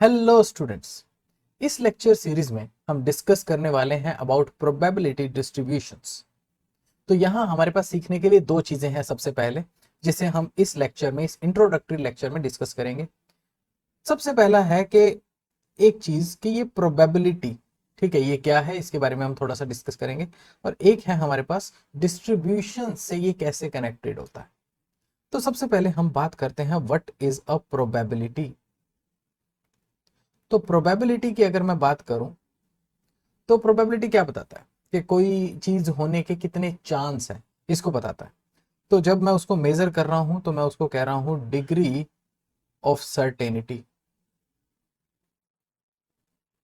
Hello students. इस lecture series में हम डिस्कस करने वाले हैं अबाउट प्रोबेबिलिटी डिस्ट्रीब्यूशंस। तो यहाँ हमारे पास सीखने के लिए दो चीजें हैं। सबसे पहले जिसे हम इस लेक्चर में, इस इंट्रोडक्टरी लेक्चर में डिस्कस करेंगे, सबसे पहला है कि एक चीज कि ये प्रोबेबिलिटी, ठीक है, ये क्या है, इसके बारे में हम थोड़ा सा डिस्कस करेंगे। और एक है हमारे पास डिस्ट्रीब्यूशन से ये कैसे कनेक्टेड होता है। तो सबसे पहले हम बात करते हैं व्हाट इज अ प्रोबेबिलिटी। तो प्रोबेबिलिटी की अगर मैं बात करूं तो प्रोबेबिलिटी क्या बताता है कि कोई चीज होने के कितने चांस है, इसको बताता है। तो जब मैं उसको मेजर कर रहा हूं तो मैं उसको कह रहा हूं डिग्री ऑफ सर्टेनिटी।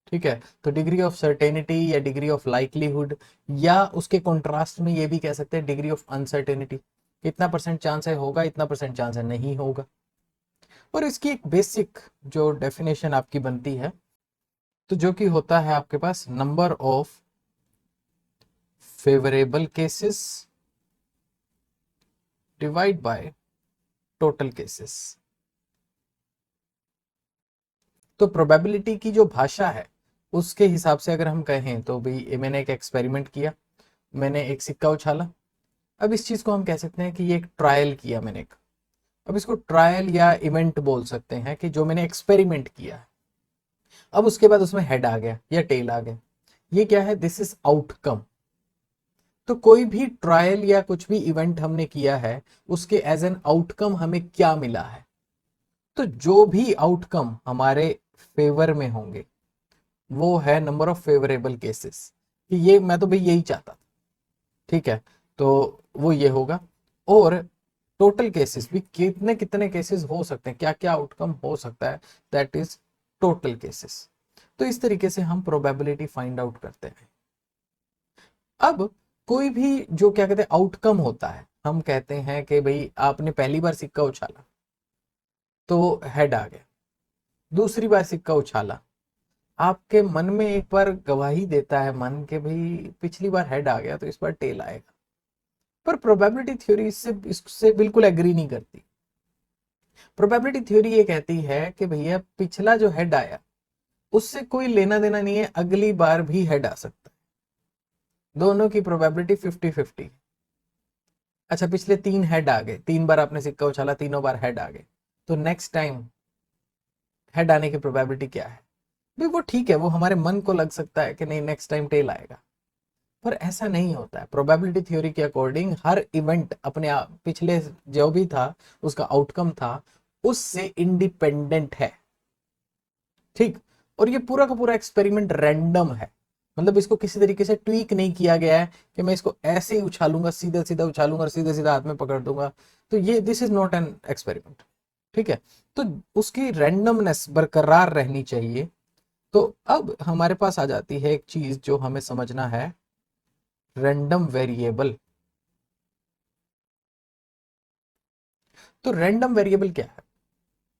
ठीक है, तो डिग्री ऑफ सर्टेनिटी या डिग्री ऑफ लाइकलीहुड, या उसके कॉन्ट्रास्ट में ये भी कह सकते हैं डिग्री ऑफ अनसर्टेनिटी। इतना परसेंट चांस है होगा, इतना परसेंट चांस है नहीं होगा। और इसकी एक बेसिक जो डेफिनेशन आपकी बनती है, तो जो कि होता है आपके पास number of favourable cases divide by total cases. तो प्रोबेबिलिटी की जो भाषा है उसके हिसाब से अगर हम कहें तो भाई मैंने एक एक्सपेरिमेंट किया, मैंने एक सिक्का उछाला। अब इस चीज को हम कह सकते हैं कि ये एक ट्रायल किया मैंने एक। अब इसको ट्रायल या इवेंट बोल सकते हैं कि जो मैंने एक्सपेरिमेंट किया है। अब उसके बाद उसमें हेड आ गया या टेल आ गया, ये क्या है, दिस इज आउटकम। तो कोई भी ट्रायल या कुछ भी इवेंट हमने किया है, उसके एज एन आउटकम हमें क्या मिला है। तो जो भी आउटकम हमारे फेवर में होंगे वो है नंबर ऑफ फेवरेबल केसेस, कि ये मैं तो भाई यही चाहता था। ठीक है, तो वो ये होगा। और टोटल केसेस भी, कितने कितने केसेस हो सकते हैं, क्या क्या आउटकम हो सकता है, दैट इज टोटल केसेस। तो इस तरीके से हम प्रोबेबिलिटी फाइंड आउट करते हैं। अब कोई भी जो क्या कहते हैं आउटकम होता है, हम कहते हैं कि भाई आपने पहली बार सिक्का उछाला तो हेड आ गया, दूसरी बार सिक्का उछाला, आपके मन में एक बार गवाही देता है मन के भाई पिछली बार हेड आ गया तो इस बार टेल आएगा। पर प्रोबेबिलिटी थ्योरी इससे बिल्कुल एग्री नहीं करती। प्रोबेबिलिटी थ्योरी ये कहती है कि भैया पिछला जो हेड आया उससे कोई लेना देना नहीं है, अगली बार भी हेड आ सकता है। दोनों की प्रोबेबिलिटी 50-50। अच्छा, पिछले 3 हेड आ गए, 3 बार आपने सिक्का उछाला, तीनों बार हेड आ गए, तो नेक्स्ट टाइम हेड आने की प्रोबेबिलिटी क्या है भी, वो ठीक है, वो हमारे मन को लग सकता है कि नहीं नेक्स्ट टाइम टेल आएगा। पर ऐसा नहीं होता है। प्रोबेबिलिटी थ्योरी के अकॉर्डिंग हर इवेंट अपने आप पिछले जो भी था उसका आउटकम था उससे इंडिपेंडेंट है। ठीक, और ये पूरा का पूरा एक्सपेरिमेंट रैंडम है। मतलब इसको किसी तरीके से ट्वीक नहीं किया गया है कि मैं इसको ऐसे ही उछालूंगा, सीधा सीधा उछालूंगा और सीधे सीधा हाथ में पकड़ दूंगा। तो ये this is not an experiment. ठीक है, तो उसकी रैंडमनेस बरकरार रहनी चाहिए। तो अब हमारे पास आ जाती है एक चीज जो हमें समझना है, रैंडम वेरिएबल। तो रैंडम वेरिएबल क्या है,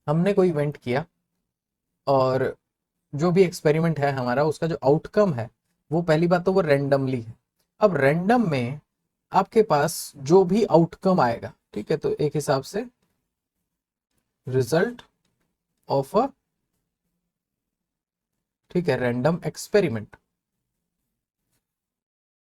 हमने कोई इवेंट किया और जो भी एक्सपेरिमेंट है हमारा, उसका जो आउटकम है वो पहली बात तो वो रैंडमली है। अब रैंडम में आपके पास जो भी आउटकम आएगा, ठीक है, तो एक हिसाब से रिजल्ट ऑफ अ, ठीक है, रैंडम एक्सपेरिमेंट।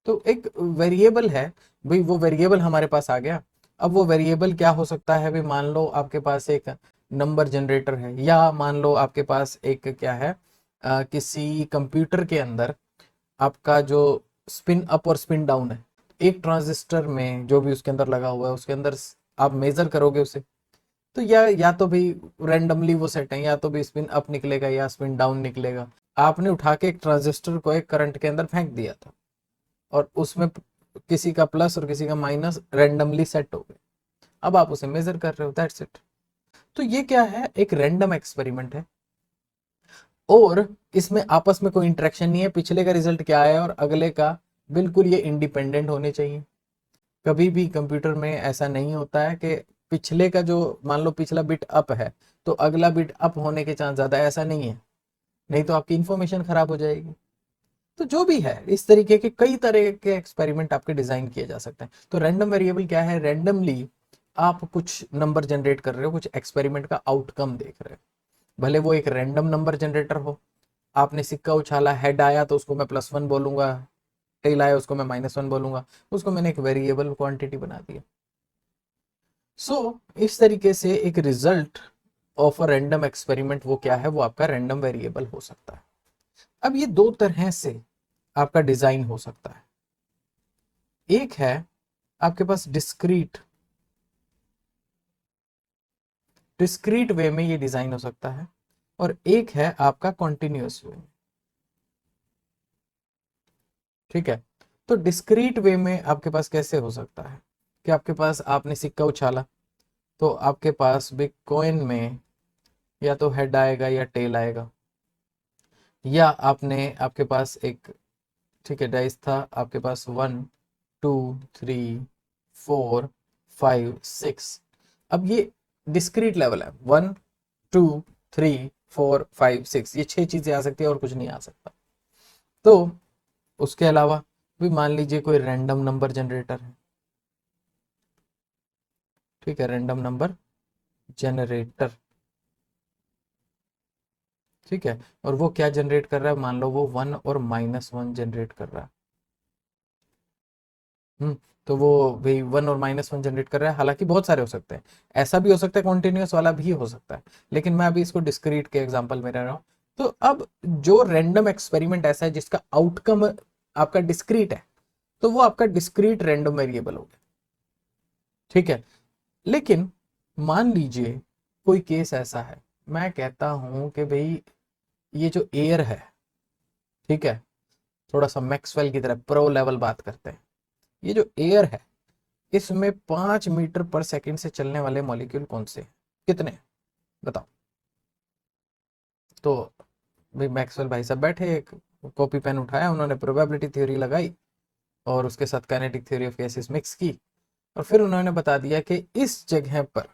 तो एक वेरिएबल है भाई, वो वेरिएबल हमारे पास आ गया। अब वो वेरिएबल क्या हो सकता है भाई, मान लो आपके पास एक नंबर जनरेटर है, या मान लो आपके पास एक क्या है, किसी कंप्यूटर के अंदर आपका जो स्पिन अप और स्पिन डाउन है, एक ट्रांजिस्टर में जो भी उसके अंदर लगा हुआ है उसके अंदर आप मेजर करोगे उसे, तो या तो भी रैंडमली वो सेट है, या तो भी स्पिन अप निकलेगा या स्पिन डाउन निकलेगा। आपने उठा के एक ट्रांजिस्टर को एक करंट के अंदर फेंक दिया था और उसमें किसी का प्लस और किसी का माइनस रैंडमली सेट हो गए। अब आप उसे मेजर कर रहे हो, दैट्स इट। तो ये क्या है, एक रैंडम एक्सपेरिमेंट है। और इसमें आपस में कोई इंटरेक्शन नहीं है, पिछले का रिजल्ट क्या है और अगले का, बिल्कुल ये इंडिपेंडेंट होने चाहिए। कभी भी कंप्यूटर में ऐसा नहीं होता है कि पिछले का जो, मान लो पिछला बिट अप है तो अगला बिट अप होने के चांस ज्यादा है, ऐसा नहीं है। नहीं तो आपकी इंफॉर्मेशन खराब हो जाएगी। तो जो भी है, इस तरीके के कई तरह के एक्सपेरिमेंट आपके डिजाइन किए जा सकते हैं। तो रैंडम वेरिएबल क्या है, रैंडमली आप कुछ नंबर जनरेट कर रहे हो, कुछ एक्सपेरिमेंट का आउटकम देख रहे हो। भले वो एक रैंडम नंबर जनरेटर हो। आपने सिक्का उछाला, हेड आया तो उसको मैं +1 बोलूंगा, टेल आया उसको मैं -1 बोलूंगा, उसको मैंने एक वेरिएबल क्वांटिटी बना दिया। सो इस तरीके से एक result of a random experiment वो क्या है, वो आपका रैंडम वेरिएबल हो सकता है। अब ये दो तरह से आपका डिजाइन हो सकता है। एक है आपके पास डिस्क्रीट वे में ये डिजाइन हो सकता है, और एक है आपका कॉन्टिन्यूअस वे में। ठीक है, तो डिस्क्रीट वे में आपके पास कैसे हो सकता है कि आपके पास आपने सिक्का उछाला तो आपके पास भी कॉइन में या तो हेड आएगा या टेल आएगा, या आपके पास एक, ठीक है, डाइस था आपके पास 1 2 3 4 5 6। अब ये डिस्क्रीट लेवल है, 1 2 3 4 5 6, ये 6 चीजें आ सकती है और कुछ नहीं आ सकता। तो उसके अलावा भी मान लीजिए कोई रैंडम नंबर जनरेटर है, ठीक है, रैंडम नंबर जनरेटर, ठीक है, और वो क्या जनरेट कर रहा है, मान लो वो 1 और -1 जनरेट कर रहा है। तो वो भी 1 और -1 जनरेट कर रहा है, हालांकि बहुत सारे हो सकते हैं, ऐसा भी हो सकता है कॉन्टिन्यूस वाला भी हो सकता है, लेकिन मैं अभी इसको डिस्क्रीट के एग्जांपल में रह रहा हूं। तो अब जो रैंडम एक्सपेरिमेंट ऐसा है जिसका आउटकम आपका डिस्क्रीट है, तो वो आपका डिस्क्रीट रैंडम वेरिएबल हो गया। ठीक है, लेकिन मान लीजिए कोई केस ऐसा है, मैं कहता हूं कि भाई ये जो एयर है, ठीक है, थोड़ा सा मैक्सवेल की तरह प्रो लेवल बात करते हैं, ये जो एयर है इसमें 5 मीटर पर सेकंड से चलने वाले मॉलिक्यूल कौन से हैं? कितने, बताओ। तो भाई मैक्सवेल भाई साहब बैठे, एक कॉपी पेन उठाया, उन्होंने प्रोबेबिलिटी थ्योरी लगाई और उसके साथ kinetic theory of gases mix की, और फिर उन्होंने बता दिया कि इस जगह पर,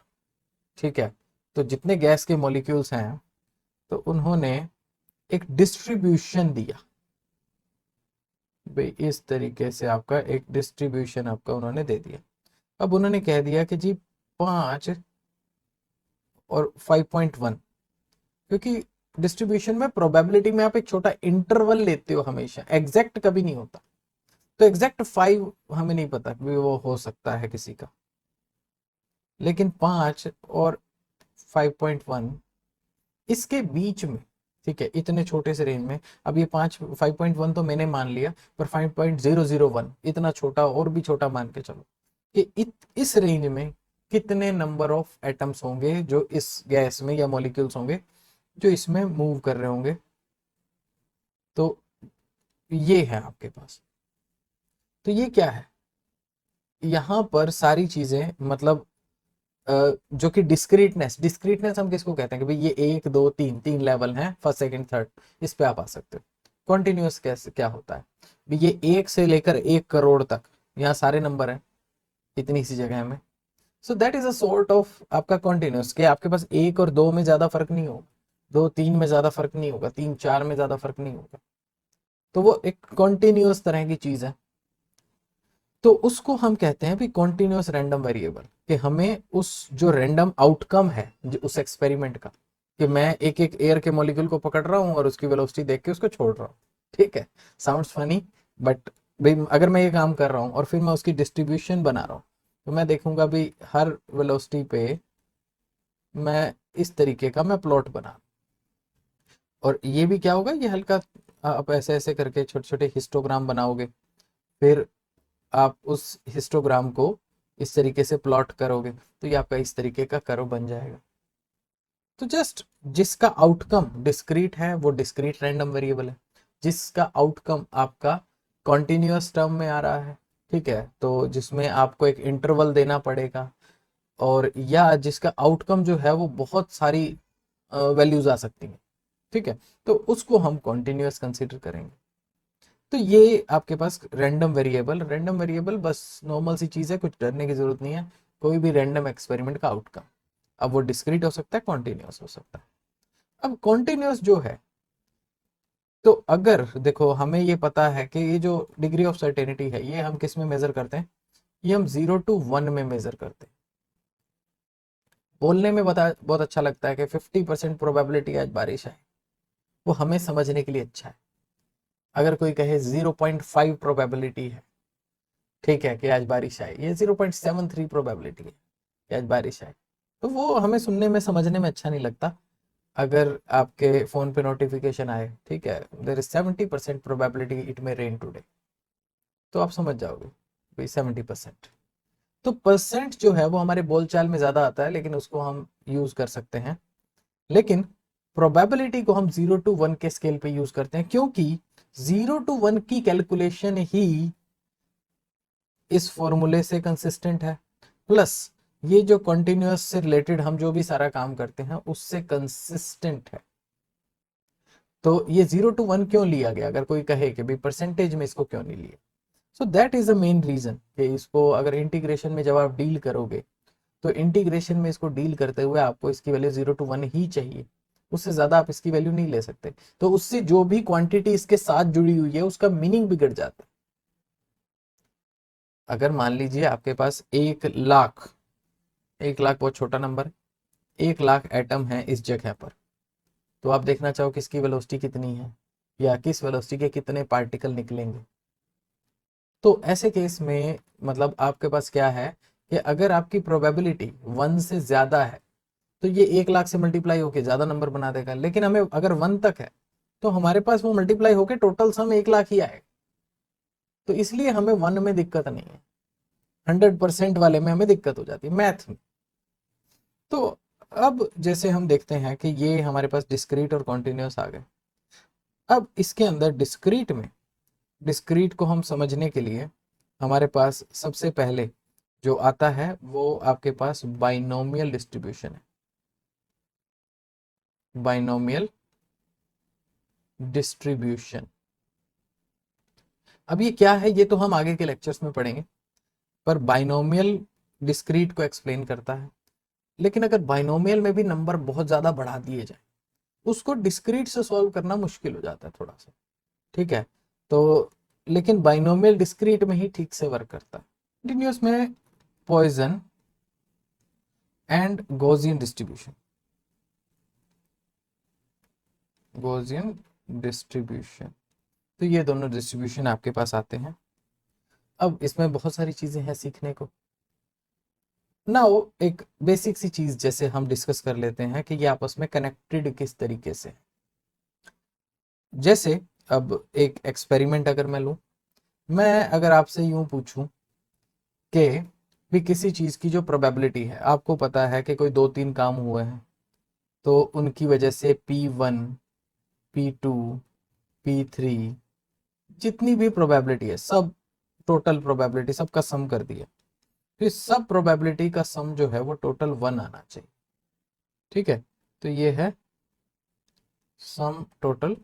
ठीक है, तो जितने गैस के मॉलिक्यूल्स हैं, तो उन्होंने एक डिस्ट्रीब्यूशन दिया, भाई इस तरीके से आपका एक डिस्ट्रीब्यूशन आपका उन्होंने दे दिया। अब उन्होंने कह दिया कि जी 5 और 5.1, क्योंकि डिस्ट्रीब्यूशन में प्रोबेबिलिटी में आप एक छोटा इंटरवल लेते हो, हमेशा एग्जैक्ट कभी नहीं होता, तो एग्जैक्ट 5 हमें नहीं पता कि वो हो सकता है किसी का, लेकिन 5 और 5.1 इसके बीच में, ठीक है, इतने छोटे से रेंज में, अब ये 5.1 तो मैंने मान लिया, पर 5.001 इतना छोटा, और भी छोटा मान के चलो कि इस रेंज में कितने नंबर ऑफ एटम्स होंगे जो इस गैस में, या मॉलिक्यूल्स होंगे जो इसमें मूव कर रहे होंगे। तो ये है आपके पास, तो ये क्या है, यहाँ पर सारी चीजें मतलब जो कि डिस्क्रीटनेस हम किसको कहते हैं कि भाई ये 1 2 3 लेवल हैं, फर्स्ट सेकंड थर्ड, इस पे आप आ सकते हो। कॉन्टिन्यूस कैसे क्या होता है, भाई ये 1 से लेकर 1 करोड़ तक, यहाँ सारे नंबर हैं इतनी सी जगह में। सो that is a sort of आपका कॉन्टिन्यूस, कि आपके पास 1 और 2 में ज्यादा फर्क नहीं होगा, 2 3 में ज्यादा फर्क नहीं होगा, 3 4 में ज्यादा फर्क नहीं होगा, तो वो एक कॉन्टिन्यूस तरह की चीज है। तो उसको हम कहते हैं भी कॉन्टिन्यूस रैंडम वेरिएबल, कि हमें उस जो रैंडम आउटकम है उस एक्सपेरिमेंट का, कि मैं एक एक एयर के मॉलिक्यूल को पकड़ रहा हूँ और उसकी वेलोसिटी देख के उसको छोड़ रहा हूँ, ठीक है, साउंड्स फनी, बट भाई अगर मैं ये काम कर रहा हूँ और फिर मैं उसकी डिस्ट्रीब्यूशन बना रहा हूँ, तो मैं देखूंगा भी हर वेलोसिटी पे मैं इस तरीके का मैं प्लॉट बना, और ये भी क्या होगा, ये हल्का आप ऐसे ऐसे करके छोटे छोटे हिस्टोग्राम बनाओगे, फिर आप उस हिस्टोग्राम को इस तरीके से प्लॉट करोगे, तो ये आपका इस तरीके का कर्व बन जाएगा। तो जस्ट जिसका आउटकम डिस्क्रीट है वो डिस्क्रीट रैंडम वेरिएबल है, जिसका आउटकम आपका कॉन्टिन्यूअस टर्म में आ रहा है, ठीक है, तो जिसमें आपको एक इंटरवल देना पड़ेगा, और या जिसका आउटकम जो है वो बहुत सारी वैल्यूज आ सकती हैं, ठीक है, तो उसको हम कॉन्टिन्यूअस कंसिडर करेंगे। तो ये आपके पास रैंडम वेरिएबल बस नॉर्मल सी चीज है, कुछ डरने की जरूरत नहीं है, कोई भी रैंडम एक्सपेरिमेंट का आउटकम, अब वो डिस्क्रीट हो सकता है, कॉन्टिन्यूअस हो सकता है। अब कॉन्टिन्यूअस जो है, तो अगर देखो हमें ये पता है कि ये जो डिग्री ऑफ सर्टेनिटी है, ये हम किस में मेजर करते हैं, ये हम 0 to 1 में मेजर करते हैं। बोलने में बहुत अच्छा लगता है कि 50% प्रोबेबिलिटी आज बारिश आए, वो हमें समझने के लिए अच्छा है। अगर कोई कहे 0.5 प्रोबेबिलिटी है, ठीक है, कि आज बारिश आए, ये 0.73 प्रोबेबिलिटी है कि आज बारिश आए, तो वो हमें सुनने में समझने में अच्छा नहीं लगता। अगर आपके फोन पे नोटिफिकेशन आए, ठीक है, there is 70% probability it may rain today, तो आप समझ जाओगे भाई 70%। तो परसेंट जो है वो हमारे बोलचाल में ज्यादा आता है, लेकिन उसको हम यूज कर सकते हैं। लेकिन प्रोबेबिलिटी को हम 0 to 1 के स्केल पे यूज करते हैं, क्योंकि 0 to 1 की कैलकुलेशन ही इस फॉर्मूले से कंसिस्टेंट है, प्लस ये जो कंटिन्यूअस से रिलेटेड हम जो भी सारा काम करते हैं उससे कंसिस्टेंट है। तो ये 0 to 1 क्यों लिया गया, अगर कोई कहे कि भाई परसेंटेज में इसको क्यों नहीं लिया, so that is the main reason कि इसको अगर इंटीग्रेशन में जब आप डील करोगे, तो इंटीग्रेशन में इसको डील करते हुए आपको इसकी वैल्यू 0 to 1 ही चाहिए, उससे ज्यादा आप इसकी वैल्यू नहीं ले सकते। तो उससे जो भी क्वांटिटी इसके साथ जुड़ी हुई है उसका मीनिंग बिगड़ जाता है। अगर मान लीजिए आपके पास 1 लाख, 1 लाख बहुत छोटा नंबर है, 1 लाख एटम है इस जगह पर, तो आप देखना चाहो किसकी वेलोसिटी कितनी है या किस वेलोसिटी के कितने पार्टिकल निकलेंगे। तो ऐसे केस में मतलब आपके पास क्या है कि अगर आपकी प्रोबेबिलिटी 1 से ज्यादा है तो ये 1 लाख से मल्टीप्लाई होके ज्यादा नंबर बना देगा, लेकिन हमें अगर 1 तक है तो हमारे पास वो मल्टीप्लाई होके टोटल सम 1 लाख ही आएगा। तो इसलिए हमें 1 में दिक्कत नहीं है, 100% वाले में हमें दिक्कत हो जाती है मैथ में। तो अब जैसे हम देखते हैं कि ये हमारे पास डिस्क्रीट और कॉन्टिन्यूस आ गए। अब इसके अंदर डिस्क्रीट में, डिस्क्रीट को हम समझने के लिए हमारे पास सबसे पहले जो आता है वो आपके पास बाइनोमियल डिस्ट्रीब्यूशन है। बाइनोमियल डिस्ट्रीब्यूशन, अब ये क्या है ये तो हम आगे के लेक्चर्स में पढ़ेंगे, पर बाइनोमियल डिस्क्रीट को एक्सप्लेन करता है। लेकिन अगर बाइनोमियल में भी नंबर बहुत ज्यादा बढ़ा दिए जाए, उसको डिस्क्रीट से सॉल्व करना मुश्किल हो जाता है थोड़ा सा, ठीक है। तो लेकिन बाइनोमियल डिस्क्रीट में ही ठीक से वर्क करता है। कंटिन्यूअस में Poisson and Gaussian distribution, Gaussian distribution, तो ये दोनों डिस्ट्रीब्यूशन आपके पास आते हैं। अब इसमें बहुत सारी चीजें हैं सीखने को ना, वो एक बेसिक सी चीज जैसे हम डिस्कस कर लेते हैं कि ये आपस में कनेक्टेड किस तरीके से। जैसे अब एक एक्सपेरिमेंट अगर मैं लूं, मैं अगर आपसे यूं पूछूं कि भी किसी चीज की जो प्रोबेबिलिटी है, आपको पता है कि कोई 2-3 काम हुए हैं तो उनकी वजह से P1, P2, P3 जितनी भी प्रोबेबिलिटी है सब, टोटल प्रोबेबिलिटी सबका सम कर दिया, तो इस सब प्रोबेबिलिटी का सम जो है वो टोटल 1 आना चाहिए, ठीक है। तो ये है sum total,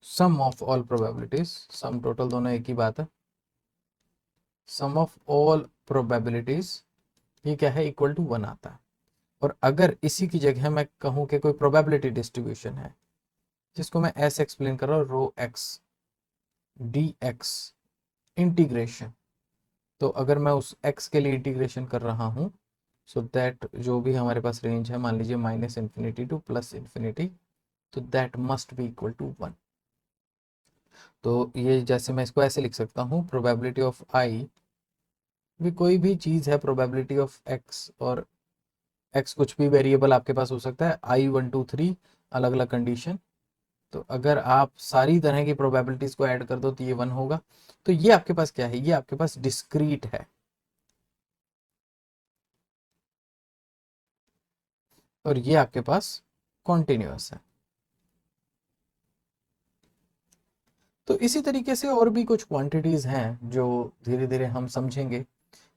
sum of all probabilities, sum total दोनों एक ही बात है, सम ऑफ ऑल प्रोबेबिलिटीज ये क्या है, इक्वल टू 1 आता है। और अगर इसी की जगह मैं कहूं कि कोई प्रोबेबिलिटी डिस्ट्रीब्यूशन है, जिसको मैं ऐसे एक्सप्लेन कर रहा हूं, रो एक्स डी एक्स इंटीग्रेशन, तो अगर मैं उस x के लिए इंटीग्रेशन कर रहा हूं, सो दैट जो भी हमारे पास रेंज है, मान लीजिए -∞ टू +∞, तो that must be equal to 1। तो ये जैसे मैं इसको ऐसे लिख सकता हूँ, प्रोबेबिलिटी ऑफ आई, भी कोई भी चीज है प्रोबेबिलिटी ऑफ x, और x कुछ भी वेरिएबल आपके पास हो सकता है, i 1 2 3 अलग अलग कंडीशन, तो अगर आप सारी तरह की प्रोबेबिलिटीज को ऐड कर दो तो ये 1 होगा। तो ये आपके पास क्या है, ये आपके पास डिस्क्रीट है, और ये आपके पास कॉन्टिन्यूअस है। तो इसी तरीके से और भी कुछ क्वांटिटीज हैं जो धीरे धीरे हम समझेंगे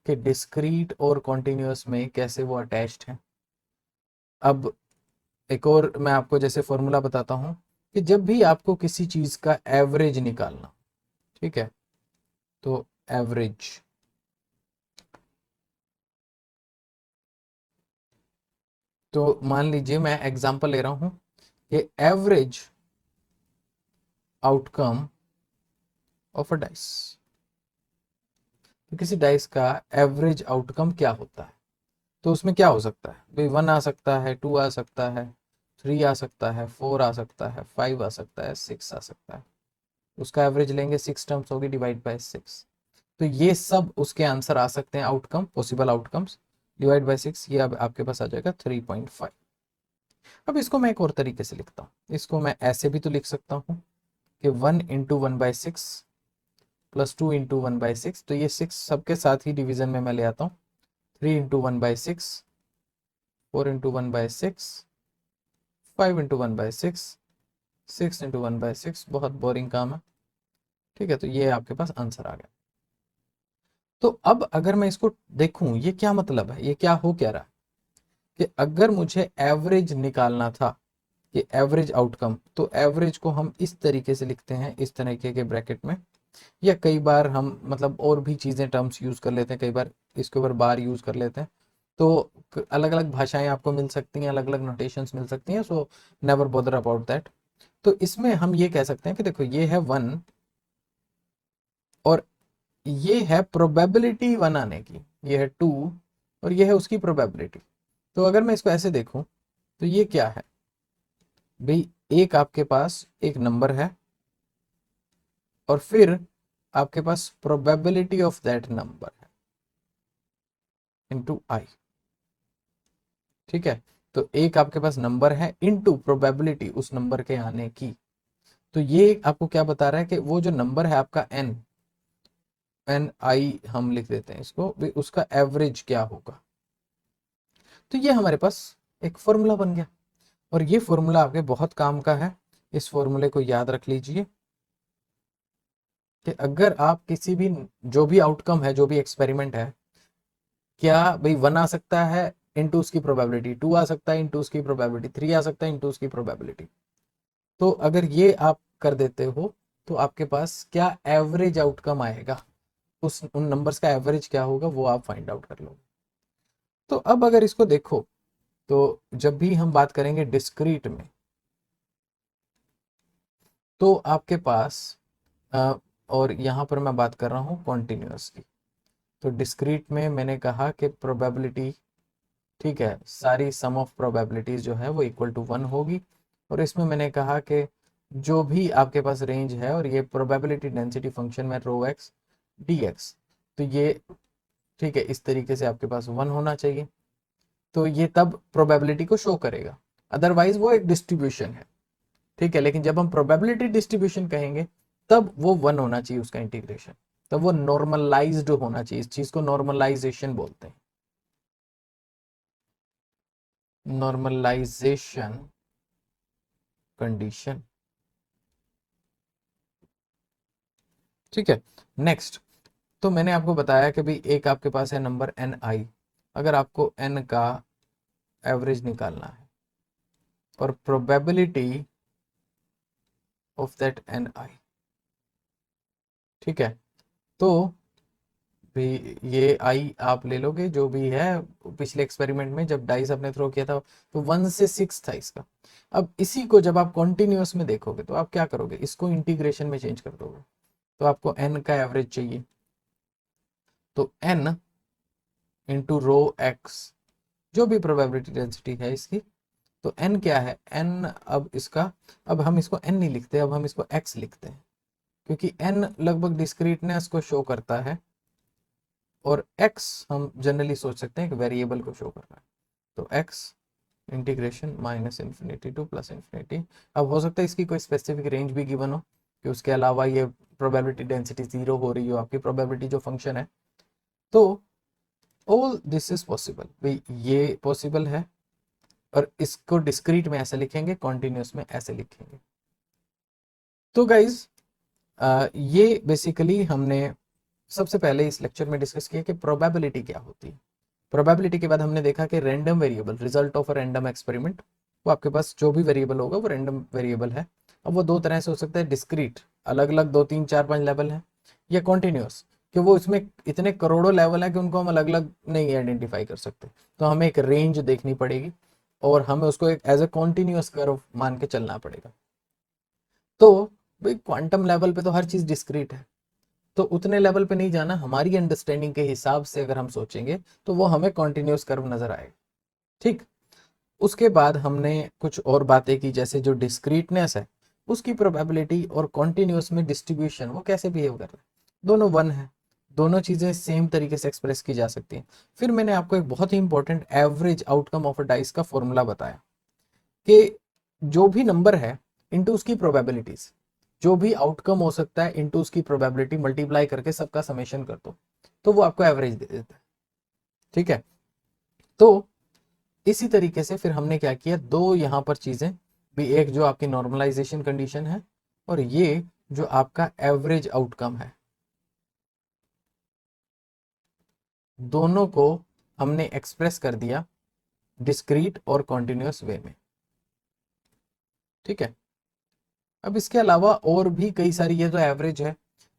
कि डिस्क्रीट और कॉन्टिन्यूअस में कैसे वो अटैच्ड हैं। अब एक और मैं आपको जैसे फॉर्मूला बताता हूं कि जब भी आपको किसी चीज का एवरेज निकालना, ठीक है, तो एवरेज, तो मान लीजिए मैं एग्जांपल ले रहा हूं कि average outcome of a dice, तो किसी डाइस का एवरेज आउटकम क्या होता है। तो उसमें क्या हो सकता है भाई, 1 आ सकता है, 2 आ सकता है, 3 आ सकता है, 4 आ सकता है, 5 आ सकता है, 6 आ सकता है। उसका एवरेज लेंगे, 6 टर्म्स होगी, डिवाइड बाय 6। तो ये सब उसके आंसर आ सकते हैं, outcome, possible outcomes. Divide by 6, ये अब आपके पास आ जाएगा 3.5। अब इसको मैं एक और तरीके से लिखता हूँ, इसको मैं ऐसे भी तो लिख सकता हूँ कि 1 इंटू 1/6 प्लस 2 इंटू 1/6, तो ये 6 सबके साथ ही डिवीजन में मैं ले आता हूँ। 3 इंटू 1/6, 4 इंटू 1/6, 5 इंटू 1/6, 6 इंटू 1/6। बहुत बोरिंग काम है, ठीक है। तो ये आपके पास आंसर आ गया। तो अब अगर मैं इसको देखूं, ये क्या मतलब है, ये क्या हो क्या रहा है कि अगर मुझे एवरेज निकालना था, ये एवरेज आउटकम, तो एवरेज को हम इस तरीके से लिखते हैं, इस तरीके के ब्रैकेट में, या कई बार हम मतलब और भी चीज़ें टर्म्स यूज़ कर लेते हैं, कई बार इसके ऊपर बार यूज़ कर लेते हैं। तो अलग अलग भाषाएं आपको मिल सकती हैं, अलग अलग नोटेशंस मिल सकती हैं, so never bother about that. तो इसमें हम ये कह सकते हैं कि देखो, ये है 1 और ये है प्रोबेबिलिटी 1 आने की, ये है 2 और ये है उसकी प्रोबेबिलिटी। तो अगर मैं इसको ऐसे देखूं, तो ये क्या है भाई, एक आपके पास एक नंबर है और फिर आपके पास प्रोबेबिलिटी ऑफ दैट नंबर है इनटू आई, ठीक है। तो एक आपके पास नंबर है इनटू प्रोबेबिलिटी उस नंबर के आने की। तो ये आपको क्या बता रहा है कि वो जो नंबर है आपका एन, एन आई हम लिख देते हैं इसको भाई, उसका एवरेज क्या होगा। तो ये हमारे पास एक फॉर्मूला बन गया, और ये फॉर्मूला आपके बहुत काम का है। इस फॉर्मूले को याद रख लीजिए कि अगर आप किसी भी, जो भी आउटकम है, जो भी एक्सपेरिमेंट है, क्या भाई 1 आ सकता है इंटू उसकी प्रोबेबिलिटी, 2 आ सकता है इंटू उसकी प्रोबेबिलिटी, 3 आ सकता है इंटू उसकी प्रोबेबिलिटी। तो अगर ये आप कर देते हो, तो आपके पास क्या एवरेज आउटकम आएगा, उस उन नंबर्स का एवरेज क्या होगा, वो आप फाइंड आउट कर लो। तो अब अगर इसको देखो, तो जब भी हम बात करेंगे डिस्क्रीट में, तो आपके पास और यहाँ पर मैं बात कर रहा हूँ कॉन्टिन्यूस की। तो डिस्क्रीट में मैंने कहा कि प्रोबेबिलिटी, ठीक है, सारी सम ऑफ प्रोबेबिलिटीज जो है वो इक्वल टू 1 होगी। और इसमें मैंने कहा कि जो भी आपके पास रेंज है, और ये प्रोबेबिलिटी डेंसिटी फंक्शन में रो एक्स डी एक्स, तो ये ठीक है, इस तरीके से आपके पास 1 होना चाहिए। तो ये तब प्रोबेबिलिटी को शो करेगा, अदरवाइज वो एक डिस्ट्रीब्यूशन है, ठीक है। लेकिन जब हम प्रोबेबिलिटी डिस्ट्रीब्यूशन कहेंगे, तब वो 1 होना चाहिए उसका इंटीग्रेशन, तब वो नॉर्मलाइज्ड होना चाहिए। इस चीज को नॉर्मलाइजेशन बोलते हैं, नॉर्मलाइजेशन कंडीशन, ठीक है। नेक्स्ट, तो मैंने आपको बताया कि भाई एक आपके पास है नंबर एन आई, अगर आपको एन का एवरेज निकालना है और प्रोबेबिलिटी ऑफ दैट एन आई, ठीक है, तो भी ये आई आप ले लोगे जो भी है। पिछले एक्सपेरिमेंट में जब डाइस आपने थ्रो किया था, तो 1 से 6 था इसका। अब इसी को जब आप कॉन्टिन्यूअस में देखोगे, तो आप क्या करोगे, इसको इंटीग्रेशन में चेंज कर दोगे। तो आपको एन का एवरेज चाहिए, तो एन इंटू रो एक्स, जो भी प्रोबेबिलिटी डेंसिटी है इसकी, तो एन क्या है, एन अब इसका, अब हम इसको एन नहीं लिखते, अब हम इसको एक्स लिखते हैं, क्योंकि एन लगभग डिस्क्रीटनेस को शो करता है, और एक्स हम जनरली सोच सकते हैं कि वेरिएबल को शो कर रहा है। तो x integration minus infinity two plus infinity. अब हो सकता है इसकी कोई स्पेसिफिक रेंज भी गिवन हो, कि उसके अलावा ये प्रोबेबिलिटी डेंसिटी 0 हो रही हो, आपकी प्रोबेबिलिटी जो फंक्शन है। तो ऑल दिस इज पॉसिबल, भाई ये पॉसिबल है। और इसको डिस्क्रीट में ऐसे लिखेंगे, कॉन्टिन्यूस में ऐसे लिखेंगे। तो गाइज ये बेसिकली हमने सबसे पहले इस लेक्चर में डिस्कस किया कि प्रोबेबिलिटी क्या होती है। प्रोबेबिलिटी के बाद हमने देखा कि random variable, result of a random experiment, वो आपके पास जो भी वेरिएबल होगा वो रैंडम वेरिएबल है। अब वो दो तरह से हो सकता है, डिस्क्रीट, अलग अलग 2 3 4 5 लेवल है, या कॉन्टिन्यूस, कि वो इसमें इतने करोड़ों लेवल है कि उनको हम अलग अलग नहीं आइडेंटिफाई कर सकते। तो हमें एक रेंज देखनी पड़ेगी, और हमें उसको एक एज ए कॉन्टिन्यूस कर्व मान के चलना पड़ेगा। तो भाई क्वांटम लेवल पे तो हर चीज डिस्क्रीट है, तो उतने लेवल पे नहीं जाना, हमारी अंडरस्टैंडिंग के हिसाब से अगर हम सोचेंगे तो वो हमें कॉन्टिन्यूस कर्व नजर आएगा। ठीक, उसके बाद हमने कुछ और बातें की, जैसे जो डिस्क्रीटनेस है उसकी प्रोबेबिलिटी और कॉन्टिन्यूस में डिस्ट्रीब्यूशन वो कैसे बिहेव कर रहे हैं, दोनों वन है, दोनों चीजें सेम तरीके से एक्सप्रेस की जा सकती हैं। फिर मैंने आपको एक बहुत ही important average outcome of a dice का फॉर्मूला बताया कि जो भी नंबर है इनटू उसकी प्रोबेबिलिटीज, जो भी आउटकम हो सकता है इनटू उसकी प्रोबेबिलिटी मल्टीप्लाई करके सबका समेशन कर दो, तो वो आपको एवरेज दे देता है। ठीक है, तो इसी तरीके से फिर हमने क्या किया, दो यहां पर चीजें भी, एक जो आपकी नॉर्मलाइजेशन कंडीशन है और ये जो आपका एवरेज आउटकम है, दोनों को हमने एक्सप्रेस कर दिया डिस्क्रीट और कॉन्टिन्यूस वे में। ठीक है, अब इसके अलावा और भी कई सारी, ये तो एवरेज है,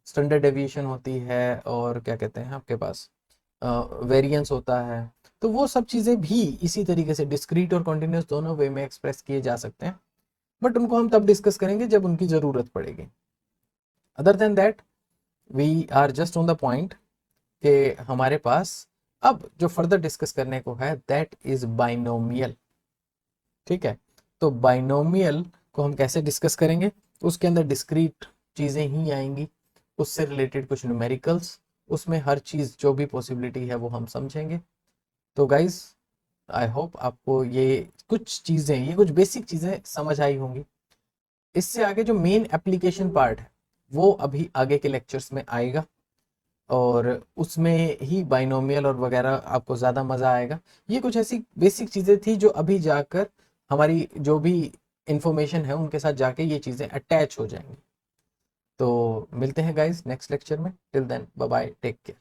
स्टैंडर्ड डेविएशन होती है और क्या कहते हैं आपके पास वेरिएंस होता है, तो वो सब चीजें भी इसी तरीके से डिस्क्रीट और कॉन्टिन्यूस दोनों वे में एक्सप्रेस किए जा सकते हैं, बट उनको हम तब डिस्कस करेंगे जब उनकी जरूरत पड़ेगी। Other than that we are just on the point कि हमारे पास अब जो फर्दर डिस्कस करने को है दैट इज बाइनोमियल। ठीक है, तो बाइनोमियल को हम कैसे डिस्कस करेंगे, उसके अंदर डिस्क्रीट चीजें ही आएंगी, उससे रिलेटेड कुछ न्यूमेरिकल्स, उसमें हर चीज जो भी पॉसिबिलिटी है वो हम समझेंगे। तो गाइज आई होप आपको ये कुछ चीजें, ये कुछ बेसिक चीजें समझ आई होंगी। इससे आगे जो मेन एप्लीकेशन पार्ट है वो अभी आगे के लेक्चर्स में आएगा और उसमें ही बाइनोमियल और वगैरह आपको ज़्यादा मज़ा आएगा। ये कुछ ऐसी बेसिक चीज़ें थी जो अभी जाकर हमारी जो भी इंफॉर्मेशन है उनके साथ जाके ये चीज़ें अटैच हो जाएंगी। तो मिलते हैं गाइज नेक्स्ट लेक्चर में, till then bye bye, take care.